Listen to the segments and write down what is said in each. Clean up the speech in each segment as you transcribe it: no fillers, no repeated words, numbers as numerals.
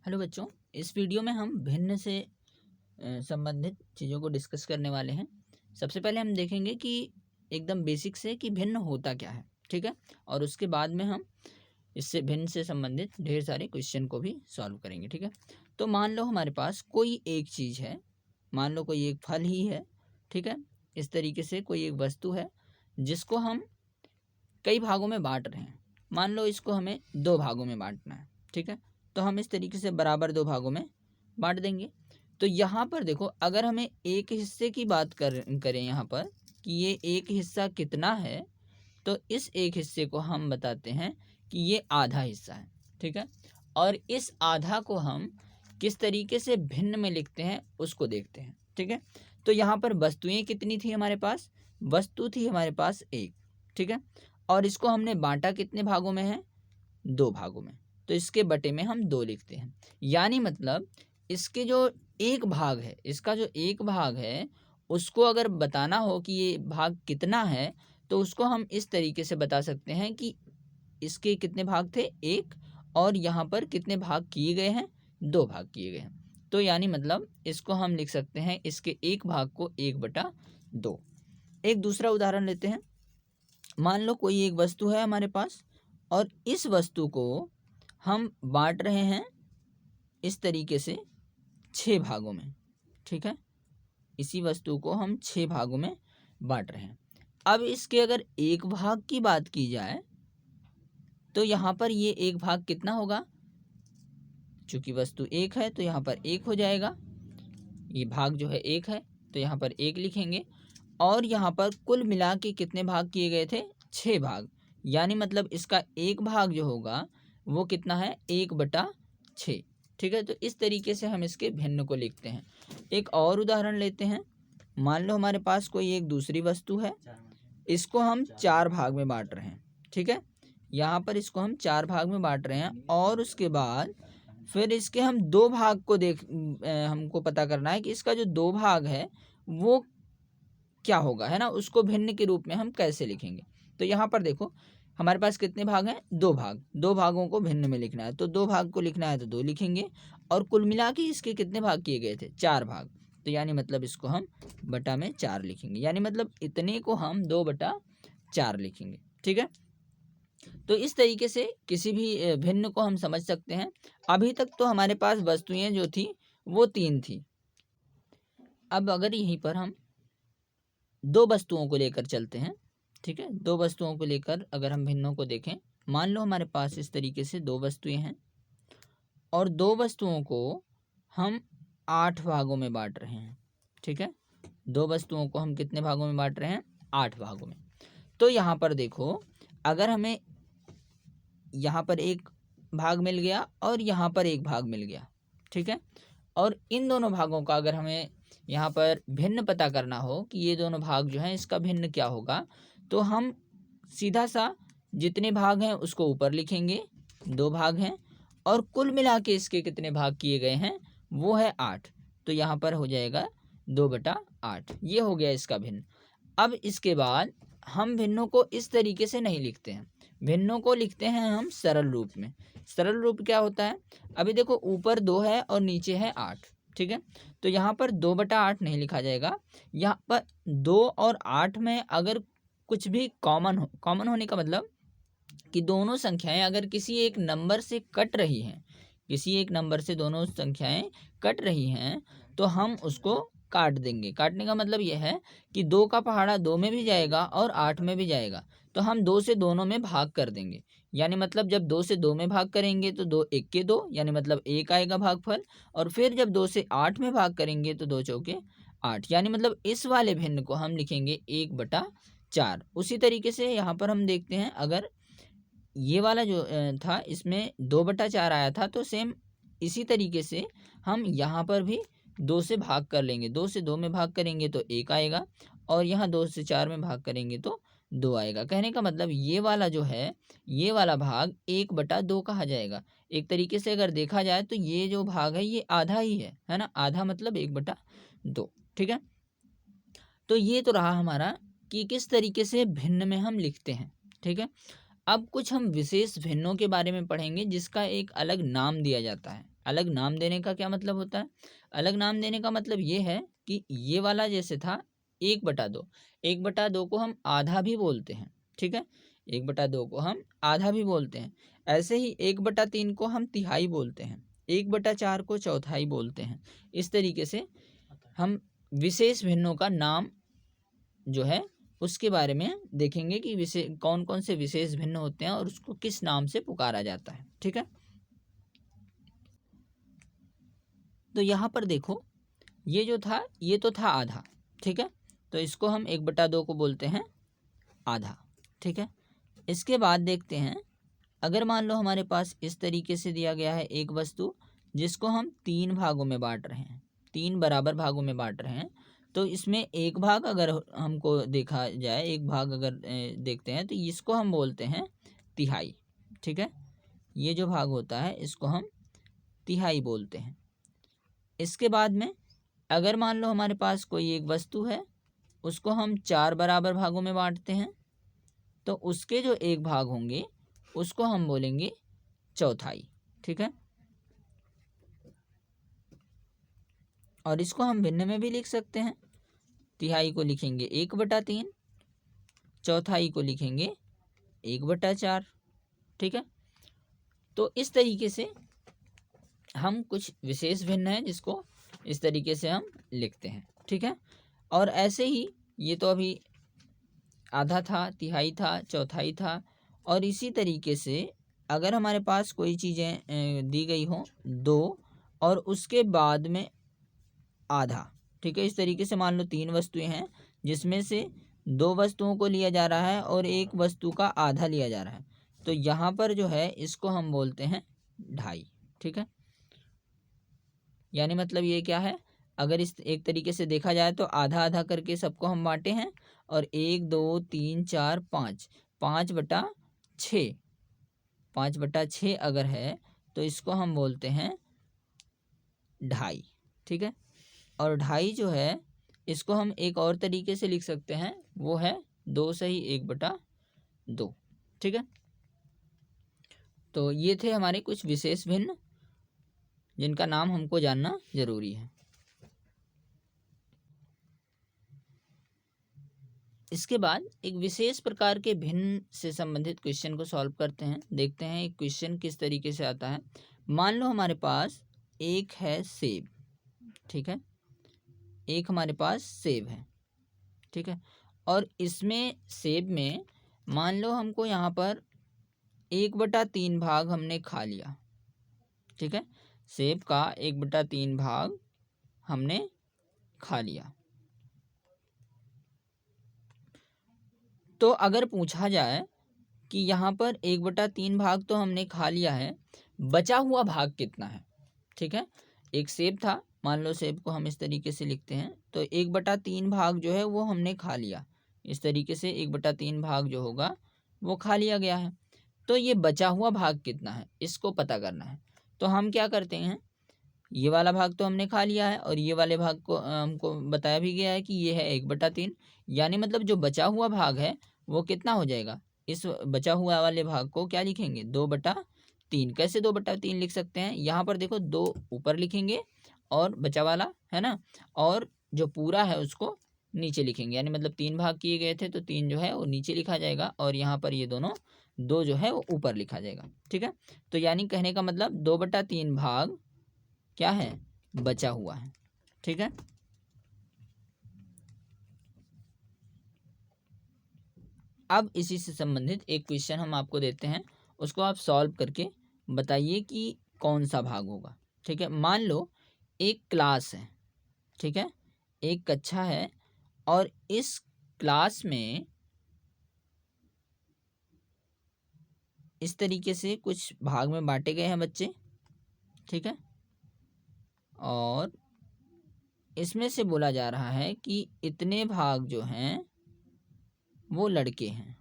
Hello बच्चों, इस video में हम भिन्न से संबंधित चीज़ों को डिस्कस करने वाले हैं। सबसे पहले हम देखेंगे कि एकदम बेसिक से कि भिन्न होता क्या है, ठीक है। और उसके बाद में हम इससे भिन्न से संबंधित ढेर सारे क्वेश्चन को भी सॉल्व करेंगे, ठीक है। तो मान लो हमारे पास कोई एक चीज़ है, मान लो कोई एक फल ही है, ठीक है। इस तरीके से कोई एक वस्तु है जिसको हम कई भागों में बांट रहे हैं। मान लो इसको हमें दो भागों में बांटना है, ठीक है। तो हम इस तरीके से बराबर दो भागों में बांट देंगे। तो यहाँ पर देखो, अगर हमें एक हिस्से की बात करें यहाँ पर कि ये एक हिस्सा कितना है, तो इस एक हिस्से को हम बताते हैं कि ये आधा हिस्सा है, ठीक है। और इस आधा को हम किस तरीके से भिन्न में लिखते हैं उसको देखते हैं, ठीक है। तो यहाँ पर वस्तुएं कितनी थी हमारे पास? वस्तु थी हमारे पास एक, ठीक है। और इसको हमने बांटा कितने भागों में है? दो भागों में। तो इसके बटे में हम दो लिखते हैं। यानी मतलब इसके जो एक भाग है, इसका जो एक भाग है, उसको अगर बताना हो कि ये भाग कितना है, तो उसको हम इस तरीके से बता सकते हैं कि इसके कितने भाग थे? एक। और यहाँ पर कितने भाग किए गए हैं? दो भाग किए गए हैं। तो यानी मतलब इसको हम लिख सकते हैं, इसके एक भाग को 1/2। एक दूसरा उदाहरण लेते हैं। मान लो कोई एक वस्तु है हमारे पास, और इस वस्तु को हम बांट रहे हैं इस तरीके से 6 भागों में, ठीक है। इसी वस्तु को हम 6 भागों में बांट रहे हैं। अब इसके अगर एक भाग की बात की जाए तो यहाँ पर ये एक भाग कितना होगा? चूंकि वस्तु एक है तो यहाँ पर एक हो जाएगा। ये भाग जो है एक है तो यहाँ पर एक लिखेंगे। और यहाँ पर कुल मिला के कितने भाग किए गए थे? 6 भाग। यानी मतलब इसका एक भाग जो होगा वो कितना है? 1/6, ठीक है। तो इस तरीके से हम इसके भिन्न को लिखते हैं। एक और उदाहरण लेते हैं। मान लो हमारे पास कोई एक दूसरी वस्तु है, इसको हम 4 भाग में बांट रहे हैं, ठीक है। यहाँ पर इसको हम 4 भाग में बांट रहे हैं और उसके बाद फिर इसके हम दो भाग को हमको पता करना है कि इसका जो दो भाग है वो क्या होगा, है ना। उसको भिन्न के रूप में हम कैसे लिखेंगे? तो यहाँ पर देखो, हमारे पास कितने भाग हैं? दो भाग। दो भागों को भिन्न में लिखना है, तो दो भाग को लिखना है तो दो लिखेंगे। और कुल मिला के इसके कितने भाग किए गए थे? 4 भाग। तो यानी मतलब इसको हम बटा में 4 लिखेंगे। यानी मतलब इतने को हम 2/4 लिखेंगे, ठीक है। तो इस तरीके से किसी भी भिन्न को हम समझ सकते हैं। अभी तक तो हमारे पास वस्तुएं जो थी वो 3 थी। अब अगर यहीं पर हम दो वस्तुओं को लेकर चलते हैं, ठीक है। दो वस्तुओं को लेकर अगर हम भिन्नों को देखें, मान लो हमारे पास इस तरीके से दो वस्तुएं हैं और दो वस्तुओं को हम 8 भागों में बांट रहे हैं, ठीक है। दो वस्तुओं को हम कितने भागों में बांट रहे हैं? 8 भागों में। तो यहाँ पर देखो, अगर हमें यहाँ पर एक भाग मिल गया और यहाँ पर एक भाग मिल गया, ठीक है। और इन दोनों भागों का अगर हमें यहाँ पर भिन्न पता करना हो कि ये दोनों भाग जो हैं इसका भिन्न क्या होगा, तो हम सीधा सा जितने भाग हैं उसको ऊपर लिखेंगे, दो भाग हैं, और कुल मिला के इसके कितने भाग किए गए हैं वो है 8। तो यहाँ पर हो जाएगा 2/8। ये हो गया इसका भिन्न। अब इसके बाद हम भिन्नों को इस तरीके से नहीं लिखते हैं, भिन्नों को लिखते हैं हम सरल रूप में। सरल रूप क्या होता है? अभी देखो, ऊपर 2 है और नीचे है 8, ठीक है। तो यहाँ पर 2/8 नहीं लिखा जाएगा। यहाँ पर 2 और 8 में अगर कुछ भी कॉमन होने का मतलब कि दोनों संख्याएं अगर किसी एक नंबर से कट रही हैं, किसी एक नंबर से दोनों संख्याएं कट रही हैं, तो हम उसको काट देंगे। काटने का मतलब यह है कि 2 का पहाड़ा 2 में भी जाएगा और 8 में भी जाएगा, तो हम 2 से दोनों में भाग कर देंगे। यानी मतलब जब 2 से 2 में भाग करेंगे तो 2 1 2, यानी मतलब 1 आएगा भागफल। और फिर जब 2 से 8 में भाग करेंगे तो 2 चौके 8, यानी मतलब इस वाले भिन्न को हम लिखेंगे 1/4। उसी तरीके से यहाँ पर हम देखते हैं, अगर ये वाला जो था इसमें 2/4 आया था, तो सेम इसी तरीके से हम यहाँ पर भी 2 से भाग कर लेंगे। 2 से 2 में भाग करेंगे तो 1 आएगा, और यहाँ 2 से 4 में भाग करेंगे तो 2 आएगा। कहने का मतलब ये वाला जो है, ये वाला भाग 1/2 कहा जाएगा। एक तरीके से अगर देखा जाए तो ये जो भाग है ये आधा ही है ना। आधा मतलब 1/2, ठीक है। तो ये तो रहा हमारा कि किस तरीके से भिन्न में हम लिखते हैं, ठीक है। अब कुछ हम विशेष भिन्नों के बारे में पढ़ेंगे जिसका एक अलग नाम दिया जाता है, अलग नाम देने का क्या मतलब होता है? अलग नाम देने का मतलब ये है कि ये वाला जैसे था 1/2, 1/2 को हम आधा भी बोलते हैं, ठीक है? 1/2 को हम आधा भी बोलते हैं। ऐसे ही 1/3 को हम तिहाई बोलते हैं, 1/4 को चौथाई बोलते हैं। इस तरीके से हम विशेष भिन्नों का नाम जो है उसके बारे में देखेंगे कि कौन कौन से विशेष भिन्न होते हैं और उसको किस नाम से पुकारा जाता है, ठीक है? तो यहाँ पर देखो, ये जो था ये तो था आधा, ठीक है? तो इसको हम 1/2 को बोलते हैं आधा, ठीक है? इसके बाद देखते हैं, अगर मान लो हमारे पास इस तरीके से दिया गया है एक वस्तु जिसको हम 3 भागों में बांट रहे हैं, 3 बराबर भागों में बांट रहे हैं, तो इसमें एक भाग अगर हमको देखा जाए, एक भाग अगर देखते हैं तो इसको हम बोलते हैं तिहाई, ठीक है? ये जो भाग होता है इसको हम तिहाई बोलते हैं। इसके बाद में अगर मान लो हमारे पास कोई एक वस्तु है, उसको हम 4 बराबर भागों में बांटते हैं, तो उसके जो एक भाग होंगे उसको हम बोलेंगे चौथाई, ठीक है? और इसको हम भिन्न में भी लिख सकते हैं। तिहाई को लिखेंगे 1/3, चौथाई को लिखेंगे 1/4, ठीक है? तो इस तरीके से हम कुछ विशेष भिन्न है जिसको इस तरीके से हम लिखते हैं, ठीक है? और ऐसे ही ये तो अभी आधा था, तिहाई था, चौथाई था, और इसी तरीके से अगर हमारे पास कोई चीज़ें दी गई हों 2 और उसके बाद में आधा, ठीक है? इस तरीके से मान लो 3 वस्तुएं हैं जिसमें से 2 वस्तुओं को लिया जा रहा है और एक वस्तु का आधा लिया जा रहा है, तो यहाँ पर जो है इसको हम बोलते हैं ढाई, ठीक है? यानी मतलब ये क्या है, अगर इस एक तरीके से देखा जाए तो आधा आधा करके सबको हम बांटे हैं, और 1 2 3 4 5, 5/6, 5/6 अगर है तो इसको हम बोलते हैं ढाई, ठीक है? और ढाई जो है इसको हम एक और तरीके से लिख सकते हैं, वो है 2/1/2, ठीक है? तो ये थे हमारे कुछ विशेष भिन्न जिनका नाम हमको जानना जरूरी है। इसके बाद एक विशेष प्रकार के भिन्न से संबंधित क्वेश्चन को सॉल्व करते हैं। देखते हैं एक क्वेश्चन किस तरीके से आता है। मान लो हमारे पास एक है सेब, ठीक है? एक हमारे पास सेब है, ठीक है? और इसमें सेब में मान लो हमको यहाँ पर 1/3 भाग हमने खा लिया, ठीक है? सेब का 1/3 भाग हमने खा लिया। तो अगर पूछा जाए कि यहाँ पर 1/3 भाग तो हमने खा लिया है, बचा हुआ भाग कितना है, ठीक है? एक सेब था, मान लो सेब को हम इस तरीके से लिखते हैं, तो 1/3 भाग जो है वो हमने खा लिया। इस तरीके से 1/3 भाग जो होगा वो खा लिया गया है। तो ये बचा हुआ भाग कितना है इसको पता करना है। तो हम क्या करते हैं, ये वाला भाग तो हमने खा लिया है और ये वाले भाग को हमको बताया भी गया है कि ये है 1/3, यानी मतलब जो बचा हुआ भाग है वो कितना हो जाएगा, इस बचा हुआ वाले भाग को क्या लिखेंगे, 2/3। कैसे 2/3 लिख सकते हैं, यहाँ पर देखो 2 ऊपर लिखेंगे और बचा वाला है ना, और जो पूरा है उसको नीचे लिखेंगे, यानी मतलब 3 भाग किए गए थे तो 3 जो है वो नीचे लिखा जाएगा और यहाँ पर ये दोनों 2 जो है वो ऊपर लिखा जाएगा, ठीक है? तो यानी कहने का मतलब 2/3 भाग क्या है, बचा हुआ है, ठीक है? अब इसी से संबंधित एक क्वेश्चन हम आपको देते हैं, उसको आप सॉल्व करके बताइए कि कौन सा भाग होगा, ठीक है? मान लो एक क्लास है, ठीक है? एक कक्षा है और इस क्लास में इस तरीके से कुछ भाग में बांटे गए हैं बच्चे, ठीक है? और इसमें से बोला जा रहा है कि इतने भाग जो हैं वो लड़के हैं।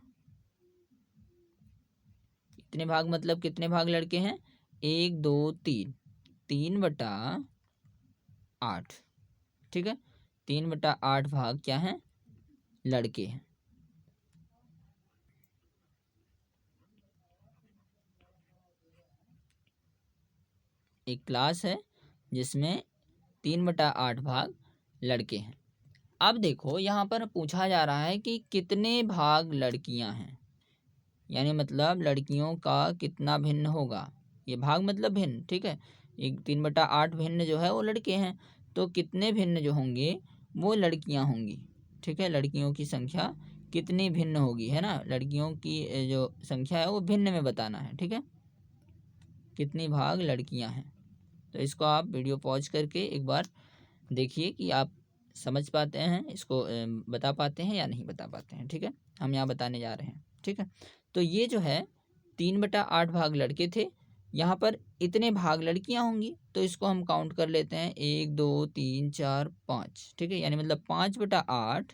इतने भाग मतलब कितने भाग लड़के हैं, 1 2 3, 3/8, ठीक है? 3/8 भाग क्या हैं, लड़के हैं। एक क्लास है जिसमें 3/8 भाग लड़के हैं। अब देखो यहाँ पर पूछा जा रहा है कि कितने भाग लड़कियां हैं, यानी मतलब लड़कियों का कितना भिन्न होगा। ये भाग मतलब भिन्न, ठीक है। एक 3/8 भिन्न जो है वो लड़के हैं, तो कितने भिन्न जो होंगे वो लड़कियां होंगी, ठीक है। लड़कियों की संख्या कितनी भिन्न होगी, है ना। लड़कियों की जो संख्या है वो भिन्न में बताना है, ठीक है। कितनी भाग लड़कियां हैं, तो इसको आप वीडियो पॉज करके एक बार देखिए कि आप समझ पाते हैं इसको, बता पाते हैं या नहीं बता पाते हैं, ठीक है। हम यहाँ बताने जा रहे हैं, ठीक है। तो ये जो है 3/8 भाग लड़के थे, यहाँ पर इतने भाग लड़कियां होंगी, तो इसको हम काउंट कर लेते हैं 1 2 3 4 5, ठीक है। यानी मतलब 5/8,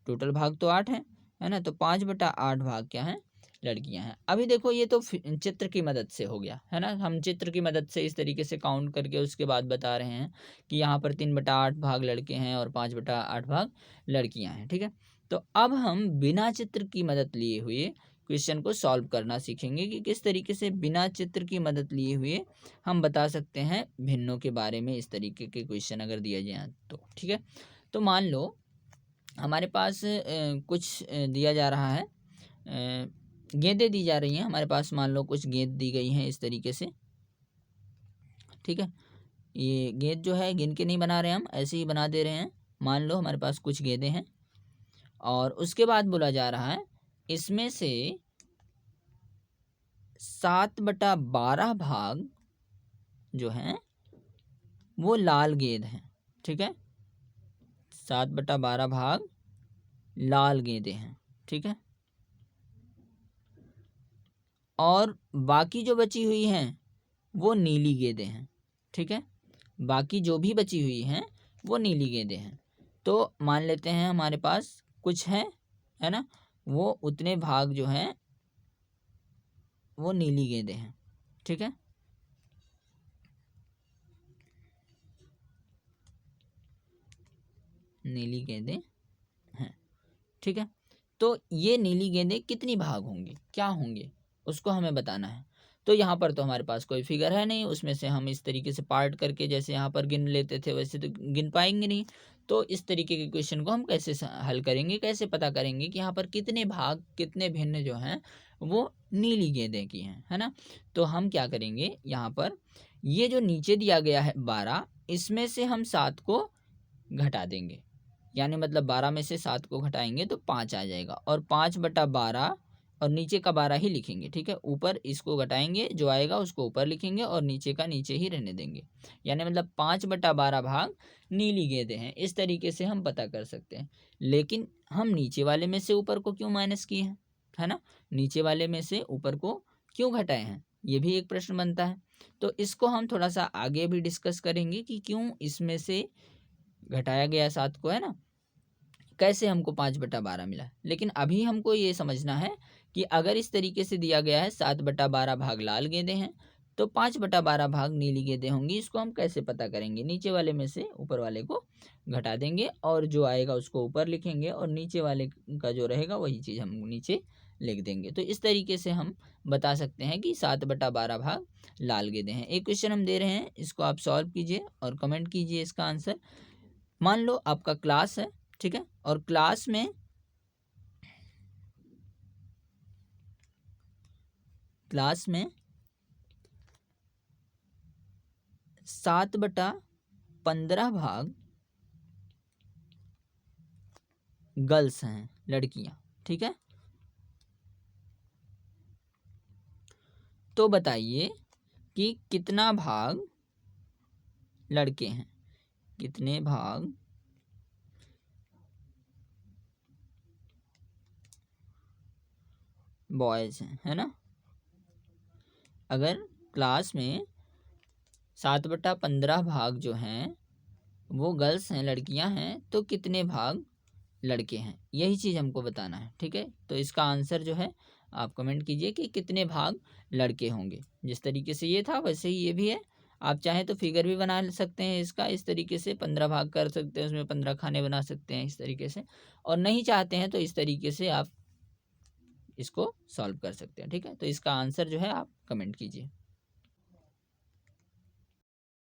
टोटल भाग तो 8 है ना। तो 5/8 भाग क्या है, लड़कियां हैं। अभी देखो ये तो चित्र की मदद से हो गया, है ना। हम चित्र की मदद से इस तरीके से काउंट करके उसके बाद बता रहे हैं कि यहाँ पर 3/8 भाग लड़के हैं और 5/8 भाग लड़कियां हैं, ठीक है। तो अब हम बिना चित्र की मदद लिए हुए क्वेश्चन को सॉल्व करना सीखेंगे कि किस तरीके से बिना चित्र की मदद लिए हुए हम बता सकते हैं भिन्नों के बारे में, इस तरीके के क्वेश्चन अगर दिया जाए तो, ठीक है। तो मान लो हमारे पास कुछ दिया जा रहा है, गेंदें दी जा रही हैं हमारे पास। मान लो कुछ गेंद दी गई हैं इस तरीके से, ठीक है। ये गेंद जो है गिन के नहीं बना रहे हम, ऐसे ही बना दे रहे हैं। मान लो हमारे पास कुछ गेंदें हैं और उसके बाद बोला जा रहा है इसमें से 7/12 भाग जो हैं वो लाल गेंद हैं, ठीक है। 7/12 भाग लाल गेंदें हैं, ठीक है। और बाकी जो बची हुई हैं वो नीली गेंदें हैं, ठीक है। बाकी जो भी बची हुई हैं वो नीली गेंदें हैं। तो मान लेते हैं हमारे पास कुछ है ना, वो उतने भाग जो हैं वो नीली गेंदें हैं, ठीक है। नीली गेंदें हैं, ठीक है। तो ये नीली गेंदें कितनी भाग होंगी, क्या होंगे, उसको हमें बताना है। तो यहाँ पर तो हमारे पास कोई फिगर है नहीं, उसमें से हम इस तरीके से पार्ट करके जैसे यहाँ पर गिन लेते थे वैसे तो गिन पाएंगे नहीं। तो इस तरीके के क्वेश्चन को हम कैसे हल करेंगे, कैसे पता करेंगे कि यहाँ पर कितने भाग कितने भिन्न जो हैं वो नीली गेंदें की हैं, है ना। तो हम क्या करेंगे, यहाँ पर ये जो नीचे दिया गया है 12, इसमें से हम 7 को घटा देंगे, यानी मतलब 12 में से 7 को घटाएंगे तो 5 आ जाएगा। और 5/12 और नीचे का 12 ही लिखेंगे, ठीक है। ऊपर इसको घटाएंगे, जो आएगा उसको ऊपर लिखेंगे और नीचे का नीचे ही रहने देंगे। यानी मतलब 5/12 भाग नीली गेंदें हैं। इस तरीके से हम पता कर सकते हैं। लेकिन हम नीचे वाले में से ऊपर को क्यों माइनस किए हैं, है ना। नीचे वाले में से ऊपर को क्यों घटाए हैं, ये भी एक प्रश्न बनता है। तो इसको हम थोड़ा सा आगे भी डिस्कस करेंगे कि क्यों इसमें से घटाया गया 7 को, है ना। कैसे हमको 5/12 मिला। लेकिन अभी हमको ये समझना है कि अगर इस तरीके से दिया गया है 7/12 भाग लाल गेंदें हैं तो 5/12 भाग नीली गेंदें होंगी। इसको हम कैसे पता करेंगे, नीचे वाले में से ऊपर वाले को घटा देंगे और जो आएगा उसको ऊपर लिखेंगे और नीचे वाले का जो रहेगा वही चीज़ हम नीचे लिख देंगे। तो इस तरीके से हम बता सकते हैं कि 7/12 भाग लाल गेंदें हैं। एक क्वेश्चन हम दे रहे हैं, इसको आप सॉल्व कीजिए और कमेंट कीजिए इसका आंसर। मान लो आपका क्लास है, ठीक है, और क्लास में 7/15 भाग गर्ल्स हैं, लड़कियां, ठीक है। तो बताइए कि कितना भाग लड़के हैं, कितने भाग बॉयज हैं, है ना। अगर क्लास में 7/15 भाग जो हैं वो गर्ल्स हैं, लड़कियां हैं, तो कितने भाग लड़के हैं, यही चीज़ हमको बताना है, ठीक है। तो इसका आंसर जो है आप कमेंट कीजिए कि कितने भाग लड़के होंगे। जिस तरीके से ये था वैसे ही ये भी है। आप चाहें तो फिगर भी बना सकते हैं इसका, इस तरीके से 15 भाग कर सकते हैं, उसमें 15 खाने बना सकते हैं इस तरीके से। और नहीं चाहते हैं तो इस तरीके से आप इसको सॉल्व कर सकते हैं, ठीक है। तो इसका आंसर जो है आप कमेंट कीजिए।